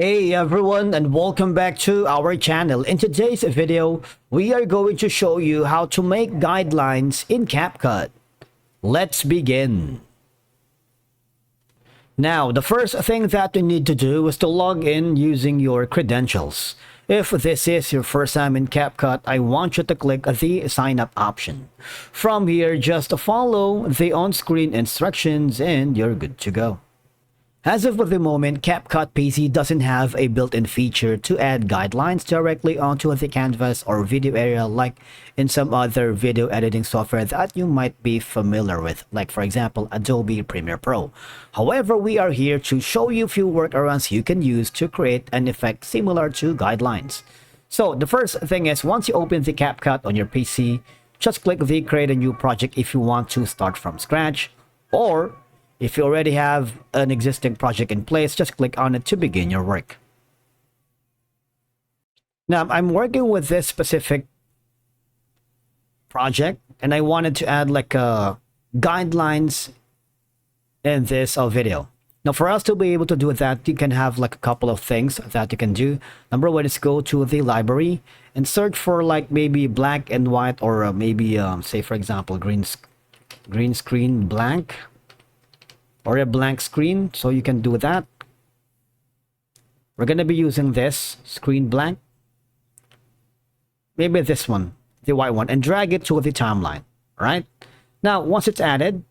Hey everyone, and welcome back to our channel. In today's video, we are going to show you how to make guidelines in Capcut. Let's begin. Now, the first thing that you need to do is to log in using your credentials. If this is your first time in Capcut, I want you to click the sign up option. From here, just follow the on-screen instructions and you're good to go. As of the moment, Capcut PC doesn't have a built-in feature to add guidelines directly onto the canvas or video area like in some other video editing software that you might be familiar with, like for example Adobe Premiere Pro. However, we are here to show you a few workarounds you can use to create an effect similar to guidelines. So the first thing is, once you open the Capcut on your PC, just click the create a new project if you want to start from scratch, or if you already have an existing project in place, just click on it to begin your work. Now, I'm working with this specific project, and I wanted to add like guidelines in this video. Now, for us to be able to do that, you can have like a couple of things that you can do. Number one is go to the library and search for like maybe black and white, or maybe say for example green screen blank, or a blank screen, so you can do that. We're going to be using this screen blank, maybe this one, the white one, and drag it to the timeline. Right now, once it's added,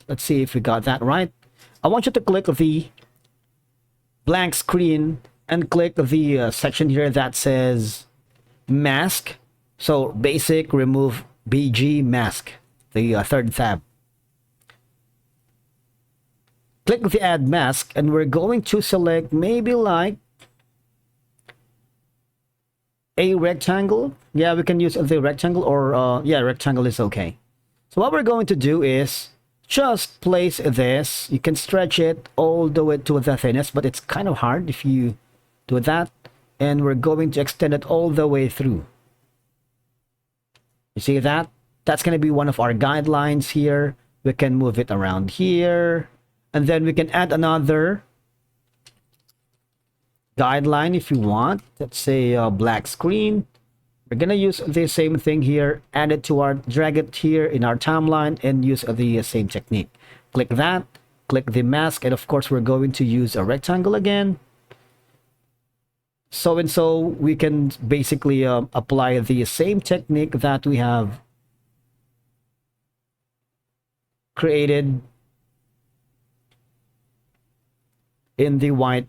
let's see if we got that right. I want you to click the blank screen and click the section here that says mask. So basic, remove BG mask, the third tab. Click the add mask, and we're going to select maybe like a rectangle. Yeah, we can use the rectangle, or yeah, rectangle is okay. So what we're going to do is just place this. You can stretch it all the way to the thinness, but it's kind of hard if you do that. And we're going to extend it all the way through. You see that? That's going to be one of our guidelines here. We can move it around here. And then we can add another guideline if you want. Let's say black screen. We're gonna use the same thing here, add it to our, drag it here in our timeline, and use the same technique. Click that, click the mask, and of course we're going to use a rectangle again. So we can basically apply the same technique that we have created in the white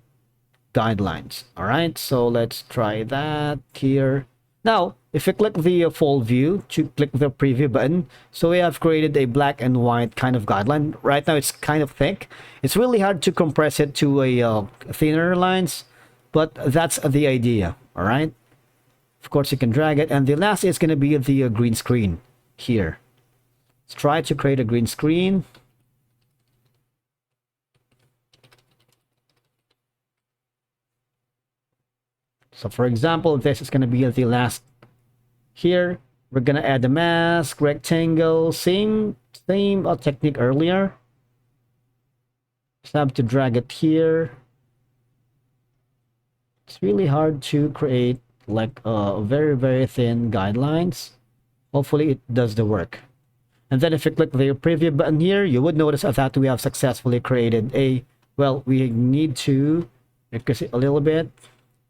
guidelines. All right, so let's try that here. Now, if you click the full view, to click the preview button, so we have created a black and white kind of guideline. Right now, it's kind of thick. It's really hard to compress it to a thinner lines, but that's the idea. All right. Of course, you can drag it, and the last is going to be the green screen here. Let's try to create a green screen. So for example, this is going to be the last here. We're going to add the mask, rectangle, same technique earlier. Just have to drag it here. It's really hard to create like very, very thin guidelines. Hopefully it does the work. And then if you click the preview button here, you would notice that we have successfully created a, well, we need to increase it a little bit.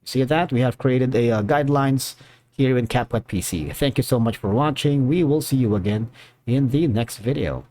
See that? We have created a guidelines here in Capcut PC. Thank you so much for watching. We will see you again in the next video.